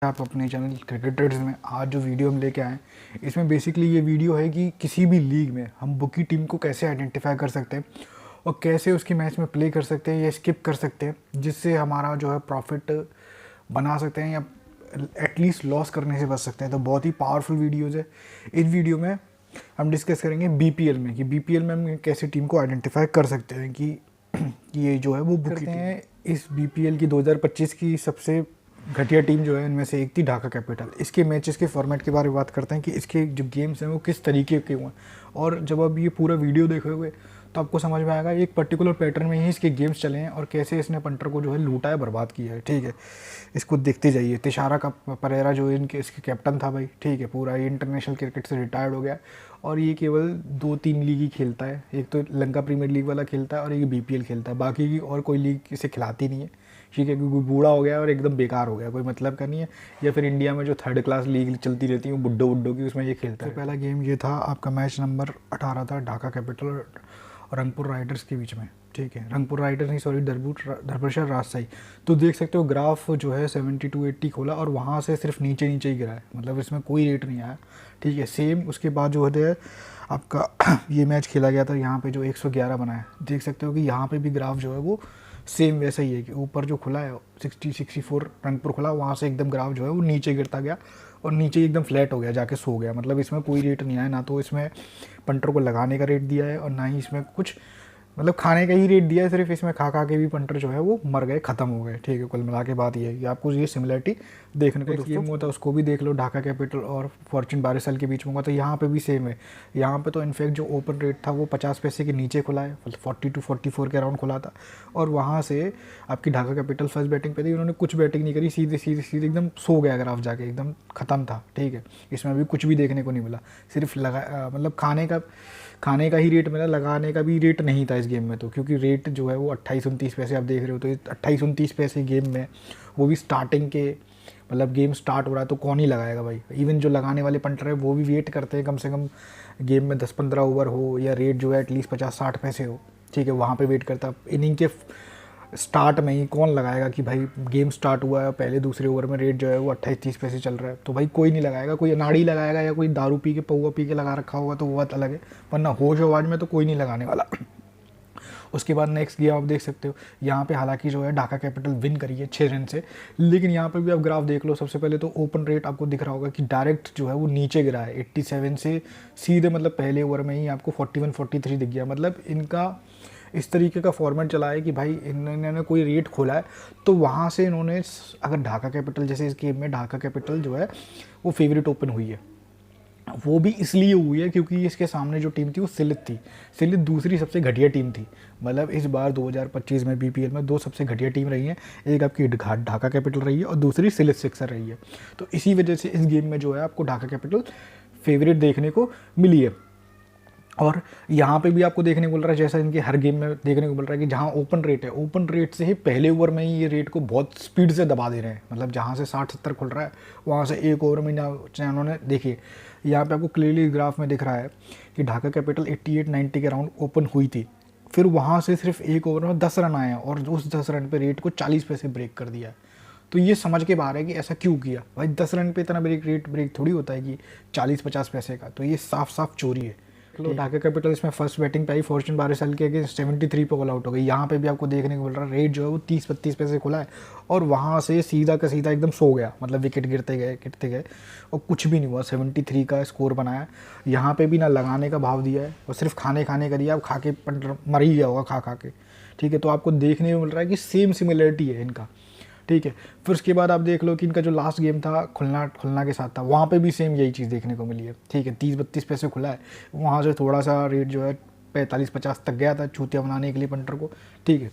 आप अपने channel cricketers में आज जो वीडियो हम लेके आए इसमें बेसिकली ये वीडियो है कि किसी भी लीग में हम बुक की टीम को कैसे आइडेंटिफाई कर सकते हैं और कैसे उसकी मैच में प्ले कर सकते हैं या स्किप कर सकते हैं जिससे हमारा जो है प्रॉफिट बना सकते हैं या एटलीस्ट लॉस करने से बच सकते हैं। तो बहुत ही पावरफुल वीडियोज़ है। इस वीडियो में हम डिस्कस करेंगे बीपीएल में कि बीपीएल में हम कैसे टीम को आइडेंटिफाई कर सकते हैं कि ये जो है वो बुक करते हैं। इस बीपीएल की 2025 की सबसे घटिया टीम जो है इनमें से एक थी ढाका कैपिटल। इसके मैचेस के फॉर्मेट के बारे में बात करते हैं कि इसके जो गेम्स हैं वो किस तरीके के हुए हैं, और जब आप ये पूरा वीडियो देखोगे तो आपको समझ में आएगा एक पर्टिकुलर पैटर्न में ही इसके गेम्स चले हैं और कैसे इसने पंटर को जो है लूटा है, बर्बाद किया है। ठीक है, इसको देखते जाइए। तिशारा का परेरा जो इसके कैप्टन था भाई, ठीक है, पूरा ये इंटरनेशनल क्रिकेट से रिटायर्ड हो गया और ये केवल 2-3 लीग ही खेलता है। एक तो लंका प्रीमियर लीग वाला खेलता है और एक बीपीएल खेलता है, बाकी की और कोई लीग इसे खिलाती नहीं है। ठीक है, क्योंकि बूढ़ा हो गया और एकदम बेकार हो गया, कोई मतलब का नहीं है। या फिर इंडिया में जो थर्ड क्लास लीग चलती रहती है बुड्ढो बुड्ढो की, उसमें ये खेलता है। पहला गेम ये था, आपका मैच नंबर 18 था ढाका कैपिटल और रंगपुर राइडर्स के बीच में। ठीक है, रंगपुर राइडर्स नहीं, सॉरी, धरमपुर राजशाही। तो देख सकते हो ग्राफ जो है 72-80 खोला और वहाँ से सिर्फ नीचे नीचे ही गिरा है, मतलब इसमें कोई रेट नहीं आया। ठीक है, सेम उसके बाद जो है आपका ये मैच खेला गया था, यहाँ पे जो 111 बना है, देख सकते हो कि यहाँ पे भी ग्राफ जो है वो सेम वैसा ही है कि ऊपर जो खुला है 60-64 रंगपुर खुला, वहाँ से एकदम ग्राफ जो है वो नीचे गिरता गया और नीचे एकदम फ्लैट हो गया, जाके सो गया। मतलब इसमें कोई रेट नहीं आया, ना तो इसमें पंटर को लगाने का रेट दिया है और ना ही इसमें कुछ मतलब खाने का ही रेट दिया है। सिर्फ इसमें खा खा के भी पंटर जो है वो मर गए, ख़त्म हो गए। ठीक है, कुल मिला के बात ये है कि आपको ये सिमिलरिटी देखने को गेम होता है, उसको भी देख लो, ढाका कैपिटल और फॉर्चून बारिशल के बीच में हुआ। तो यहाँ पे भी सेम है। यहाँ पे तो इनफैक्ट जो ओपन रेट था वो 50 पैसे के नीचे खुला है, 42-44 के अराउंड खुला था। और वहाँ से आपकी ढाका कैपिटल फर्स्ट बैटिंग पे थी, उन्होंने कुछ बैटिंग नहीं करी, सीधे सीधे सीधे एकदम सो गया ग्राफ जाके, एकदम ख़त्म था। ठीक है, इसमें अभी कुछ भी देखने को नहीं मिला, सिर्फ मतलब खाने का ही रेट मिला, लगाने का भी रेट नहीं था इस गेम में। तो क्योंकि रेट जो है वो 28-29 पैसे आप देख रहे हो, तो 28-29 पैसे गेम में, वो भी स्टार्टिंग के, मतलब गेम स्टार्ट हो रहा है तो कौन ही लगाएगा भाई। इवन जो लगाने वाले पंटर है वो भी वेट करते हैं कम से कम गेम में 10-15 ओवर हो या रेट जो है एटलीस्ट 50-60 पैसे हो। ठीक है, वहाँ पर वेट करता। इनिंग के स्टार्ट में ही कौन लगाएगा कि भाई गेम स्टार्ट हुआ है, पहले दूसरे ओवर में रेट जो है वो 28-30 पैसे चल रहा है, तो भाई कोई नहीं लगाएगा। कोई अनाड़ी लगाएगा या कोई दारू पी के पौवा पी के लगा रखा होगा तो वो बात अलग है, वरना होश आवाज में तो कोई नहीं लगाने वाला। उसके बाद नेक्स्ट गेम आप देख सकते हो, यहाँ पे हालांकि जो है ढाका कैपिटल विन करी है 6 रन से, लेकिन यहाँ पे भी आप ग्राफ देख लो। सबसे पहले तो ओपन रेट आपको दिख रहा होगा कि डायरेक्ट जो है वो नीचे गिरा है 87 से सीधे, मतलब पहले ओवर में ही आपको 41-43 दिख गया। मतलब इनका इस तरीके का फॉर्मेट चला है कि भाई इन्होंने कोई रेट खोला है तो वहाँ से इन्होंने, अगर ढाका कैपिटल जैसे इस गेम में ढाका कैपिटल जो है वो फेवरेट ओपन हुई है, वो भी इसलिए हुई है क्योंकि इसके सामने जो टीम थी वो सिलित थी। सिलित दूसरी सबसे घटिया टीम थी। मतलब इस बार 2025 में बीपीएल में 2 सबसे घटिया टीम रही हैं, एक आपकी ढाका कैपिटल रही है और दूसरी सिलित सिक्सर रही है। तो इसी वजह से इस गेम में जो है आपको ढाका कैपिटल फेवरेट देखने को मिली है। और यहाँ पे भी आपको देखने को मिल रहा है, जैसा इनके हर गेम में देखने को मिल रहा है कि जहाँ ओपन रेट है, ओपन रेट से ही पहले ओवर में ही ये रेट को बहुत स्पीड से दबा दे रहे हैं। मतलब जहाँ से 60-70 खुल रहा है वहाँ से एक ओवर में उन्होंने, देखिए यहाँ पे आपको क्लियरली ग्राफ में दिख रहा है कि ढाका कैपिटल 88-90 के राउंड ओपन हुई थी, फिर वहाँ से सिर्फ एक ओवर में 10 रन आए हैं और उस 10 रन पर रेट को 40 पैसे ब्रेक कर दिया है। तो ये समझ के बाहर है कि ऐसा क्यों किया भाई। 10 रन पे इतना ब्रेक थोड़ी होता है कि 40-50 पैसे का, तो ये साफ साफ चोरी है। ढाका कैपिटल इसमें फर्स्ट बैटिंग पे आई फॉर्चून बारिशल के अगेंस्ट 73 पे ऑल आउट हो गई। यहाँ पे भी आपको देखने को मिल रहा है रेट जो है वो 30-32 पैसे खुला है और वहाँ से सीधा का सीधा एकदम सो गया। मतलब विकेट गिरते गए और कुछ भी नहीं हुआ, 73 का स्कोर बनाया। यहाँ पे भी ना लगाने का भाव दिया है और सिर्फ खाने का दिया, अब खा के मर ही गया होगा खा के। ठीक है, तो आपको देखने को मिल रहा है कि सेम सिमिलरिटी है इनका। ठीक है, फिर उसके बाद आप देख लो कि इनका जो लास्ट गेम था खुलना के साथ था, वहाँ पे भी सेम यही चीज़ देखने को मिली है। ठीक है, 30-32 पैसे खुला है, वहाँ से थोड़ा सा रेट जो है 45-50 तक गया था चूतिया बनाने के लिए पंटर को। ठीक है,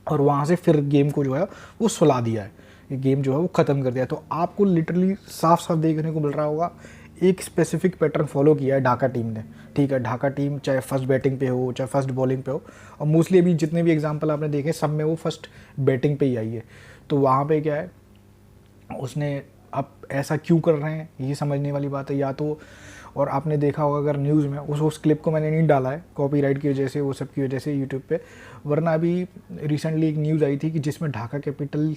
और वहाँ से फिर गेम को जो है वो सुला दिया है, ये गेम जो है वो ख़त्म कर दिया। तो आपको लिटरली साफ साफ देखने को मिल रहा होगा एक स्पेसिफिक पैटर्न फॉलो किया है ढाका टीम ने। ठीक है, ढाका टीम चाहे फर्स्ट बैटिंग पे हो चाहे फर्स्ट बॉलिंग पे हो, और मोस्टली अभी जितने भी एग्जांपल आपने देखे सब में वो फर्स्ट बैटिंग पे ही आई है। तो वहाँ पे क्या है, उसने अब ऐसा क्यों कर रहे हैं ये समझने वाली बात है। या तो, और आपने देखा होगा अगर न्यूज़ में, उस क्लिप को मैंने नहीं डाला है कॉपीराइट की वजह से, वो सब की वजह से यूट्यूब पे, वरना अभी रिसेंटली एक न्यूज़ आई थी कि जिसमें ढाका कैपिटल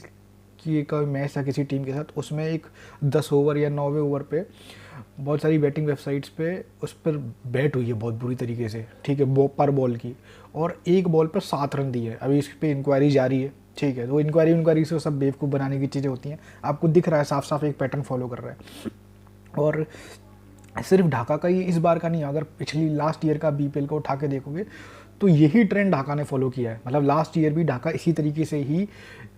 की का मैच था किसी टीम के साथ, उसमें एक 10 ओवर या 9वें ओवर पे बहुत सारी बैटिंग वेबसाइट्स पे उस पर बैट हुई है बहुत बुरी तरीके से, ठीक है, पर बॉल की, और एक बॉल पर 7 रन दिए। अभी इस पर इंक्वायरी जारी है, ठीक है। तो इंक्वायरी से सब बेवकूफ़ बनाने की चीज़ें होती हैं। आपको दिख रहा है साफ साफ एक पैटर्न फॉलो कर रहा है। और सिर्फ ढाका का ये इस बार का नहीं है, अगर पिछली लास्ट ईयर का बीपीएल को उठा के देखोगे तो यही ट्रेंड ढाका ने फॉलो किया है। मतलब लास्ट ईयर भी ढाका इसी तरीके से ही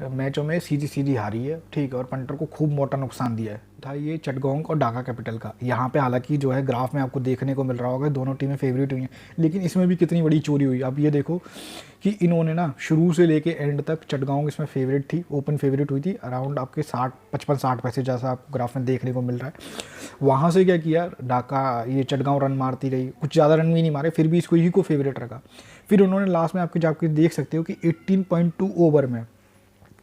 मैचों में सीधी सीधी हारी है, ठीक है, और पंटर को खूब मोटा नुकसान दिया है। था ये चटगांव और ढाका कैपिटल का। यहाँ पे हालांकि जो है ग्राफ में आपको देखने को मिल रहा होगा दोनों टीमें फेवरेट हुई हैं, लेकिन इसमें भी कितनी बड़ी चोरी हुई। अब ये देखो कि इन्होंने ना शुरू से लेके एंड तक चटगांव इसमें फेवरेट थी, ओपन फेवरेट हुई थी अराउंड आपके 55-60 पैसे जैसा आपको ग्राफ में देखने को मिल रहा है। वहाँ से क्या किया ढाका, ये चटगांव रन मारती रही, कुछ ज़्यादा रन भी नहीं मारे, फिर भी इसको ही को फेवरेट रखा। फिर उन्होंने लास्ट में आपके जाके देख सकते हो कि 18.2 ओवर में,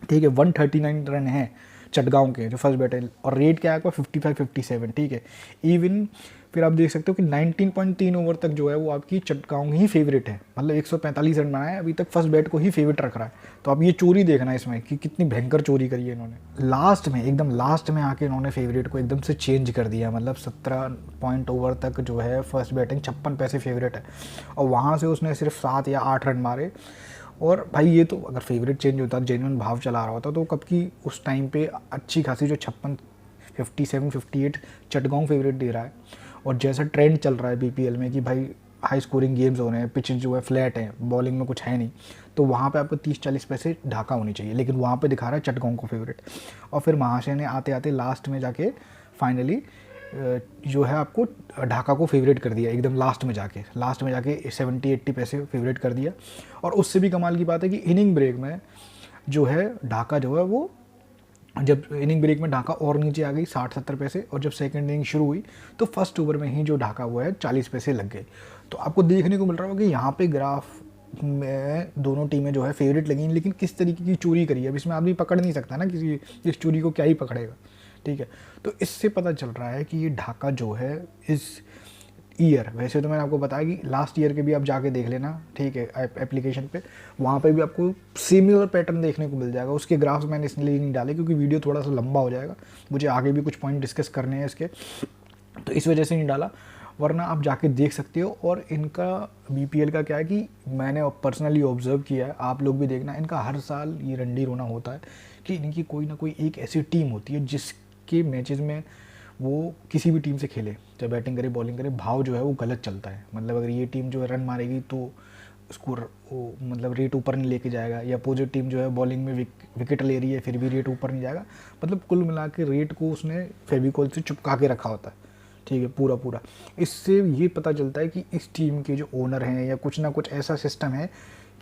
ठीक है, 139 रन है चटगांव के जो फर्स्ट बैट है, और रेट क्या है आपका 55-57, ठीक है, इवन। फिर आप देख सकते हो कि 19.3 ओवर तक जो है वो आपकी चटगांव ही फेवरेट है, मतलब 145 रन बनाया है अभी तक, फर्स्ट बैट को ही फेवरेट रख रहा है। तो आप ये चोरी देखना है इसमें कि कितनी भयंकर चोरी करी है इन्होंने। लास्ट में, एकदम लास्ट में आके इन्होंने फेवरेट को एकदम से चेंज कर दिया, मतलब 17 पॉइंट ओवर तक जो है फर्स्ट बैटिंग 56 पैसे फेवरेट है, और वहाँ से उसने सिर्फ 7 या 8 रन मारे। और भाई ये तो अगर फेवरेट चेंज होता, जेन्युइन भाव चला रहा होता, तो कब की उस टाइम पे अच्छी खासी जो 56, 57, 58 चटगांव फेवरेट दे रहा है। और जैसा ट्रेंड चल रहा है बीपीएल में कि भाई हाई स्कोरिंग गेम्स हो रहे हैं, पिच जो है फ्लैट है, बॉलिंग में कुछ है नहीं, तो वहाँ पे आपको 30-40 पैसे ढाका होनी चाहिए, लेकिन वहाँ पे दिखा रहा है चटगांव को फेवरेट। और फिर महाशय ने आते आते लास्ट में जाके फाइनली जो है आपको ढाका को फेवरेट कर दिया, एकदम लास्ट में जाके 70-80 पैसे फेवरेट कर दिया। और उससे भी कमाल की बात है कि इनिंग ब्रेक में जो है ढाका जो है वो, जब इनिंग ब्रेक में ढाका और नीचे आ गई 60-70 पैसे, और जब सेकंड इनिंग शुरू हुई तो फर्स्ट ओवर में ही जो ढाका हुआ है 40 पैसे लग गए। तो आपको देखने को मिल रहा होगा कि यहाँ पे ग्राफ में दोनों टीमें जो है फेवरेट लगी, लेकिन किस तरीके की चोरी करी है अब इसमें आदमी पकड़ नहीं सकता ना, किसी इस चोरी को क्या ही पकड़ेगा, ठीक है। तो इससे पता चल रहा है कि ये ढाका जो है इस ईयर, वैसे तो मैंने आपको बताया कि लास्ट ईयर के भी आप जाके देख लेना, ठीक है, एप्लीकेशन पे, वहाँ पे भी आपको सिमिलर पैटर्न देखने को मिल जाएगा। उसके ग्राफ्स मैंने इसलिए नहीं डाले क्योंकि वीडियो थोड़ा सा लंबा हो जाएगा, मुझे आगे भी कुछ पॉइंट डिस्कस करने हैं इसके, तो इस वजह से नहीं डाला, वरना आप जाके देख सकते हो। और इनका बीपीएल का क्या है कि मैंने पर्सनली ऑब्जर्व किया है, आप लोग भी देखना, इनका हर साल ये रंडी रोना होता है कि इनकी कोई ना कोई एक ऐसी टीम होती है जिसके मैचेस में वो किसी भी टीम से खेले, चाहे बैटिंग करे बॉलिंग करे, भाव जो है वो गलत चलता है। मतलब अगर ये टीम जो है रन मारेगी तो स्कोर वो मतलब रेट ऊपर नहीं लेके जाएगा, या अपोजिट टीम जो है बॉलिंग में विकेट ले रही है फिर भी रेट ऊपर नहीं जाएगा। मतलब कुल मिला के रेट को उसने फेविकॉल से चिपका के रखा होता है, ठीक है, पूरा पूरा। इससे ये पता चलता है कि इस टीम के जो ओनर हैं या कुछ ना कुछ ऐसा सिस्टम है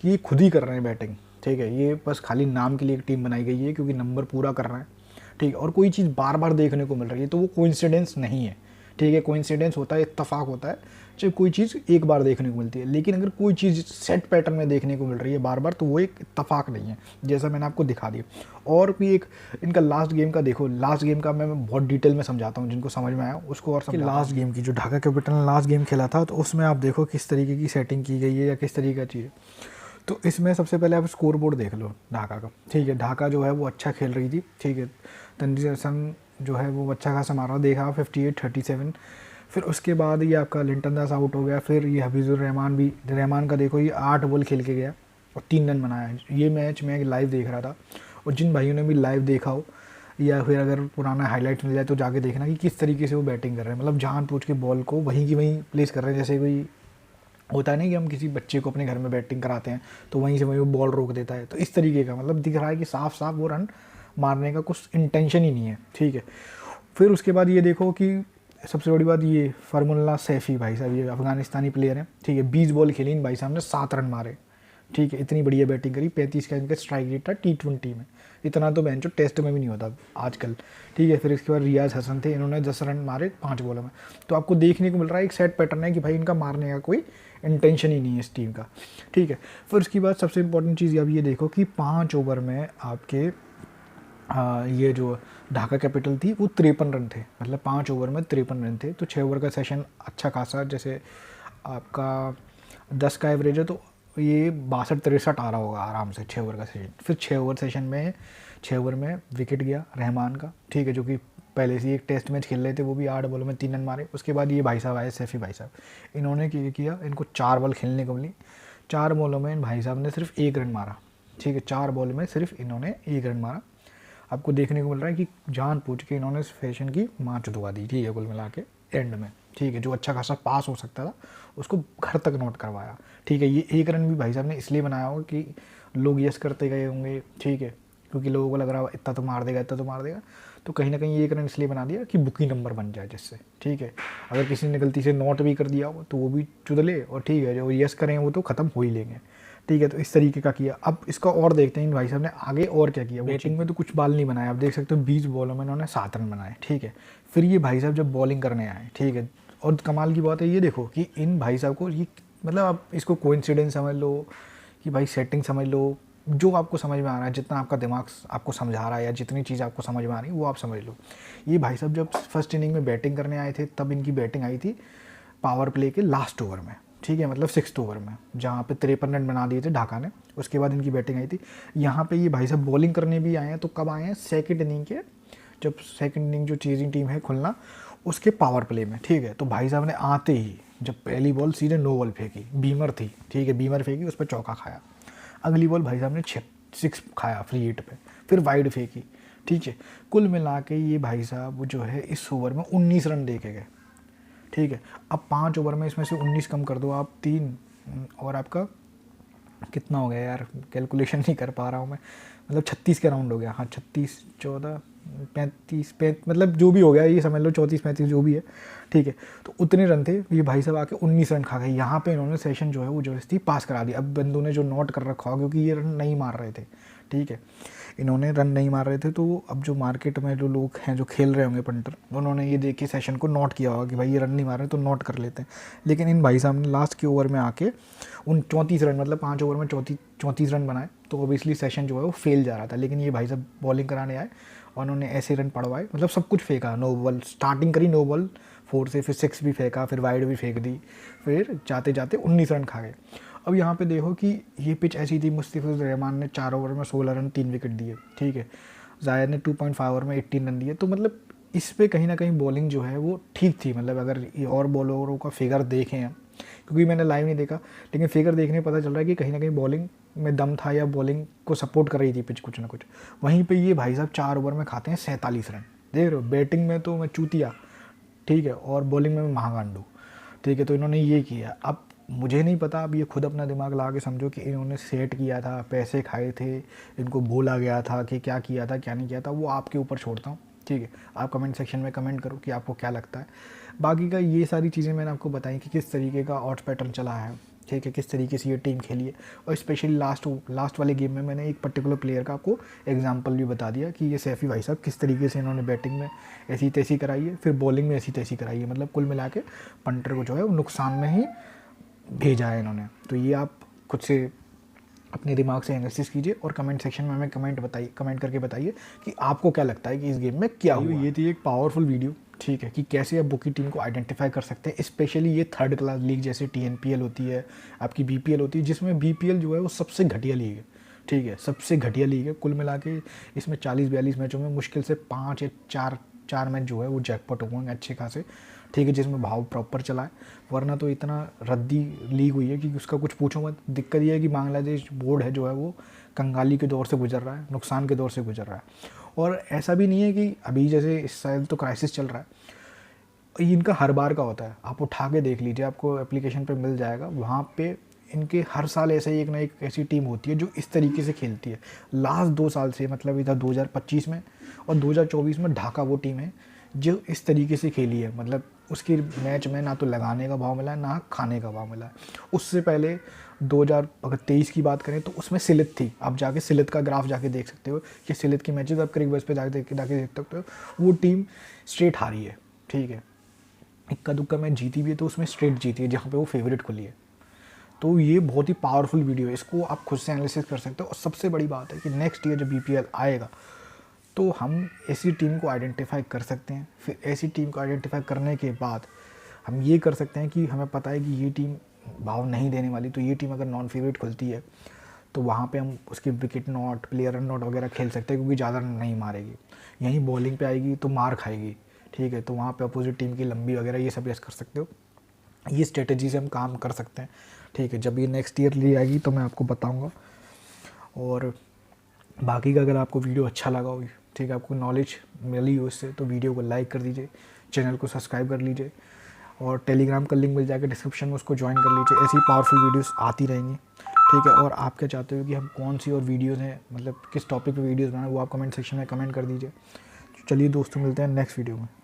कि ये खुद ही कर रहे हैं बैटिंग, ठीक है, ये बस खाली नाम के लिए एक टीम बनाई गई है क्योंकि नंबर पूरा कर रहे हैं, ठीक है। और कोई चीज़ बार बार देखने को मिल रही है तो वो कोइंसिडेंस नहीं है, ठीक है, कोइंसिडेंस होता है, इत्तेफाक होता है चाहे कोई चीज़ एक बार देखने को मिलती है, लेकिन अगर कोई चीज़ सेट पैटर्न में देखने को मिल रही है बार बार तो वो एक इत्तेफाक नहीं है, जैसा मैंने आपको दिखा दिया। और भी एक इनका लास्ट गेम का देखो, लास्ट गेम का मैं बहुत डिटेल में समझाता हूँ, जिनको समझ में आया उसको और समझाता हूँ। लास्ट गेम की जो ढाका कैपिटल ने लास्ट गेम खेला था तो उसमें आप देखो किस तरीके की सेटिंग की गई है या किस तरीके का चीज़ है। तो इसमें सबसे पहले आप स्कोर बोर्ड देख लो ढाका का, ठीक है, ढाका जो है वो अच्छा खेल रही थी, ठीक है, तंजीर हसन जो है वो अच्छा खासा मारा, देखा 58-37। फिर उसके बाद ये आपका लिंटन दास आउट हो गया, फिर ये हफीज़ुर रहमान भी, रहमान का देखो ये 8 बॉल खेल के गया और 3 रन बनाया। ये मैच मैं लाइव देख रहा था, और जिन भाइयों ने भी लाइव देखा हो या फिर अगर पुराना हाईलाइट मिल जाए तो जाके देखना कि किस तरीके से वो बैटिंग कर रहे हैं। मतलब जान पूछ के बॉल को वहीं की वहीं प्लेस कर रहे हैं, जैसे कोई होता है नहीं कि हम किसी बच्चे को अपने घर में बैटिंग कराते हैं तो वहीं से वहीं वो बॉल रोक देता है, तो इस तरीके का मतलब दिख रहा है कि साफ साफ वो रन मारने का कुछ इंटेंशन ही नहीं है, ठीक है। फिर उसके बाद ये देखो कि सबसे बड़ी बात ये फार्मूला सैफ़ी भाई साहब, ये अफगानिस्तानी प्लेयर हैं, ठीक है, 20 बॉल खेली इन भाई साहब ने 7 रन मारे, ठीक है, इतनी बढ़िया बैटिंग करी। 35 का इनका स्ट्राइक रेट था T20 में, इतना तो बेंचो टेस्ट में भी नहीं होता आजकल, ठीक है। फिर इसके बाद रियाज हसन थे, इन्होंने 10 रन मारे 5 बॉलों में। तो आपको देखने को मिल रहा है एक सेट पैटर्न है कि भाई इनका मारने का कोई इंटेंशन ही नहीं है इस टीम का, ठीक है। फिर उसके बाद सबसे इंपॉर्टेंट चीज़ अब ये देखो कि 5 ओवर में आपके ये जो ढाका कैपिटल थी वो 53 रन थे, मतलब 5 ओवर में 53 रन थे। तो 6 ओवर का सेशन अच्छा खासा, जैसे आपका 10 का एवरेज है तो ये 62-63 आ रहा होगा आराम से 6 ओवर का सेशन। फिर 6 ओवर सेशन में 6 ओवर में विकेट गया रहमान का, ठीक है, जो कि पहले से ही एक टेस्ट मैच खेल रहे थे, वो भी 8 बॉलों में 3 रन मारे। उसके बाद ये भाई साहब आए, सैफी भाई साहब, इन्होंने क्या किया, इनको 4 बॉल खेलने को मिली, 4 बॉलों में इन भाई साहब ने सिर्फ 1 रन मारा, ठीक है, 4 बॉल में सिर्फ इन्होंने 1 रन मारा। आपको देखने को मिल रहा है कि जान पूछ के इन्होंने फैशन की माँ चुदवा दी, ठीक है, कुल मिला के एंड में, ठीक है, जो अच्छा खासा पास हो सकता था उसको घर तक नोट करवाया, ठीक है। ये 1 रन भी भाई साहब ने इसलिए बनाया होगा कि लोग यस करते गए होंगे, ठीक है, क्योंकि लोगों को लग रहा है इतना तो मार देगा, इतना तो मार देगा, तो कहीं ना कहीं 1 रन इसलिए बना दिया कि बुकी नंबर बन जाए जिससे, ठीक है। अगर किसी ने गलती से नोट भी कर दिया हो तो वो भी चुदले, और ठीक है, जो यस करेंगे वो तो ख़त्म हो ही लेंगे, ठीक है। तो इस तरीके का किया। अब इसका और देखते हैं इन भाई साहब ने आगे और क्या किया। बैटिंग में तो कुछ बाल नहीं बनाया, आप देख सकते हो 20 बॉलों में इन्होंने 7 रन बनाए, ठीक है। फिर ये भाई साहब जब बॉलिंग करने आए, ठीक है, और कमाल की बात है ये देखो कि इन भाई साहब को ये, मतलब आप इसको कोइंसिडेंस समझ लो कि भाई सेटिंग समझ लो, जो आपको समझ में आ रहा है, जितना आपका दिमाग आपको समझा रहा है या जितनी चीज़ आपको समझ में आ रही है वो आप समझ लो। ये भाई साहब जब फर्स्ट इनिंग में बैटिंग करने आए थे तब इनकी बैटिंग आई थी पावर प्ले के लास्ट ओवर में, ठीक है, मतलब 6th ओवर में, जहाँ पे 53 रन बना दिए थे ढाका ने। उसके बाद इनकी बैटिंग आई थी। यहाँ पे ये भाई साहब बॉलिंग करने भी आए हैं, तो कब आए हैं, सेकंड इनिंग के, जब सेकंड इनिंग जो चेजिंग टीम है खुलना, उसके पावर प्ले में, ठीक है। तो भाई साहब ने आते ही जब पहली बॉल सीधे नो बॉल फेंकी, बीमर थी, ठीक है, बीमर फेंकी, उस पर चौका खाया। अगली बॉल भाई साहब ने 6 खाया फ्री हिट पे, फिर वाइड फेंकी, ठीक है। कुल मिला के ये भाई साहब जो है इस ओवर में 19 रन दे के गए, ठीक है। अब 5 ओवर में इसमें से 19 कम कर दो आप, 3 और आपका कितना हो गया यार, कैलकुलेशन नहीं कर पा रहा हूँ मैं, मतलब 36 के राउंड हो गया, हाँ 36, 14, 35, मतलब जो भी हो गया ये समझ लो 34-35 जो भी है, ठीक है। तो उतने रन थे, ये भाई साहब आके 19 रन खा गए। यहाँ पे इन्होंने सेशन जो है वो जबरदस्ती पास करा दी। अब बंदों ने जो नोट कर रखा हो, क्योंकि ये रन नहीं मार रहे थे, ठीक है, इन्होंने रन नहीं मार रहे थे, तो अब जो मार्केट में जो लोग हैं जो खेल रहे होंगे पंटर, उन्होंने ये देख के सेशन को नोट किया होगा कि भाई ये रन नहीं मार रहे तो नोट कर लेते हैं। लेकिन इन भाई साहब ने लास्ट के ओवर में आके 34 रन, मतलब 5 ओवर में 34 रन बनाए, तो ऑब्वियसली सेशन जो है वो फेल जा रहा था। लेकिन ये भाई साहब बॉलिंग कराने आए और उन्होंने ऐसे रन पड़वाए, मतलब सब कुछ फेंका, नो बॉल स्टार्टिंग करी, नो बॉल 4 से, फिर 6 भी फेंका, फिर वाइड भी फेंक दी, फिर जाते जाते 19 रन खा गए। अब यहाँ पे देखो कि ये पिच ऐसी थी, मुस्तफिजुर रहमान ने 4 ओवर में 16 रन 3 विकेट दिए, ठीक है, जायद ने 2.5 ओवर में 18 रन दिए। तो मतलब इस पे कहीं ना कहीं बॉलिंग जो है वो ठीक थी, मतलब अगर ये और बॉलरों का फिगर देखें हम, क्योंकि मैंने लाइव नहीं देखा, लेकिन फिगर देखने पता चल रहा है कि कहीं ना कहीं बॉलिंग में दम था या बॉलिंग को सपोर्ट कर रही थी पिच कुछ ना कुछ। वहीं पे ये भाई साहब 4 ओवर में खाते हैं 47 रन, देख रहे हो, बैटिंग में तो मैं चूतिया, ठीक है, और बॉलिंग में मैं महागांडू, ठीक है। तो इन्होंने ये किया। अब मुझे नहीं पता, अब ये खुद अपना दिमाग लगा के समझो कि इन्होंने सेट किया था, पैसे खाए थे, इनको बोला गया था कि क्या किया था क्या नहीं किया था, वो आपके ऊपर छोड़ता हूँ, ठीक है। आप कमेंट सेक्शन में कमेंट करो कि आपको क्या लगता है। बाकी का ये सारी चीज़ें मैंने आपको बताई कि किस तरीके का ऑड्स पैटर्न चला है, ठीक है, किस तरीके से ये टीम खेली है। और स्पेशली लास्ट वाले गेम में मैंने एक पर्टिकुलर प्लेयर का आपको एग्जांपल भी बता दिया कि ये सैफ़ी भाई साहब किस तरीके से इन्होंने बैटिंग में ऐसी तैसी कराई है, फिर बॉलिंग में ऐसी तैसी कराई है, मतलब कुल मिला के पंटर को जो है वो नुकसान में ही भेजा है इन्होंने। तो ये आप खुद से अपने दिमाग से एनालिसिस कीजिए और कमेंट सेक्शन में हमें कमेंट करके बताइए कि आपको क्या लगता है कि इस गेम में क्या हुआ। ये थी एक पावरफुल वीडियो, ठीक है, कि कैसे आप बुकी टीम को आइडेंटिफाई कर सकते हैं, स्पेशली ये 3rd क्लास लीग जैसे TNPL होती है, आपकी BPL होती है, जिसमें BPL जो है वो सबसे घटिया लीग है, ठीक है, सबसे घटिया लीग है। कुल मिला के इसमें 40-42 मैचों में मुश्किल से 5 या 4 मैच जो है वो जैकपॉट होंगे अच्छे खासे, ठीक है, जिसमें भाव प्रॉपर चला है। वरना तो इतना रद्दी लीग हुई है कि उसका कुछ पूछो मत। दिक्कत ये है कि बांग्लादेश बोर्ड है जो है वो कंगाली के दौर से गुजर रहा है, नुकसान के दौर से गुजर रहा है। और ऐसा भी नहीं है कि अभी जैसे इस साल तो क्राइसिस चल रहा है, इनका हर बार का होता है, आप उठा के देख लीजिए, आपको एप्लीकेशन पे मिल जाएगा, वहाँ पे इनके हर साल ऐसे ही एक ना एक ऐसी टीम होती है जो इस तरीके से खेलती है। लास्ट 2 साल से, मतलब इधर 2025 में और 2024 में ढाका वो टीम है जो इस तरीके से खेली है, मतलब उसकी मैच में ना तो लगाने का भाव मिला है ना खाने का भाव मिला है। उससे पहले 2023 की बात करें तो उसमें सिलित थी, आप जाके सिलित का ग्राफ जाके देख सकते हो कि सिलित की मैचेस आप क्रिक बस पे जाके देख सकते हो, वो टीम स्ट्रेट हारी है, ठीक है, इक्का दुक्का मैच जीती भी है तो उसमें स्ट्रेट जीती है जहाँ पे वो फेवरेट खुली है। तो ये बहुत ही पावरफुल वीडियो है, इसको आप खुद से एनालिसिस कर सकते हो। और सबसे बड़ी बात है कि नेक्स्ट ईयर जब BPL आएगा तो हम ऐसी टीम को आइडेंटिफाई कर सकते हैं। फिर ऐसी टीम को आइडेंटिफाई करने के बाद हम ये कर सकते हैं कि हमें पता है कि ये टीम भाव नहीं देने वाली, तो ये टीम अगर नॉन फेवरेट खुलती है तो वहाँ पे हम उसकी wicket not, player run not वगैरह खेल सकते हैं, क्योंकि ज़्यादा नहीं मारेगी। यहीं बॉलिंग पे आएगी तो मार खाएगी, ठीक है, तो वहाँ पे अपोजिट टीम की लंबी वगैरह ये सब रेस कर सकते हो। ये स्ट्रेटजी से हम काम कर सकते हैं, ठीक है। जब ये नेक्स्ट ईयर ले आएगी तो मैं आपको बताऊँगा। और बाकी का अगर आपको वीडियो अच्छा लगा हो, ठीक है, आपको नॉलेज मिली हो इससे, तो वीडियो को लाइक कर दीजिए, चैनल को सब्सक्राइब कर लीजिए, और टेलीग्राम का लिंक मिल जाएगा डिस्क्रिप्शन में, उसको ज्वाइन कर लीजिए। ऐसी पावरफुल वीडियोस आती रहेंगी, ठीक है। और आप क्या चाहते हो कि हम कौन सी और वीडियोस हैं, मतलब किस टॉपिक पे वीडियोस बनाएं, वो आप कमेंट सेक्शन में कमेंट कर दीजिए। चलिए दोस्तों, मिलते हैं नेक्स्ट वीडियो में।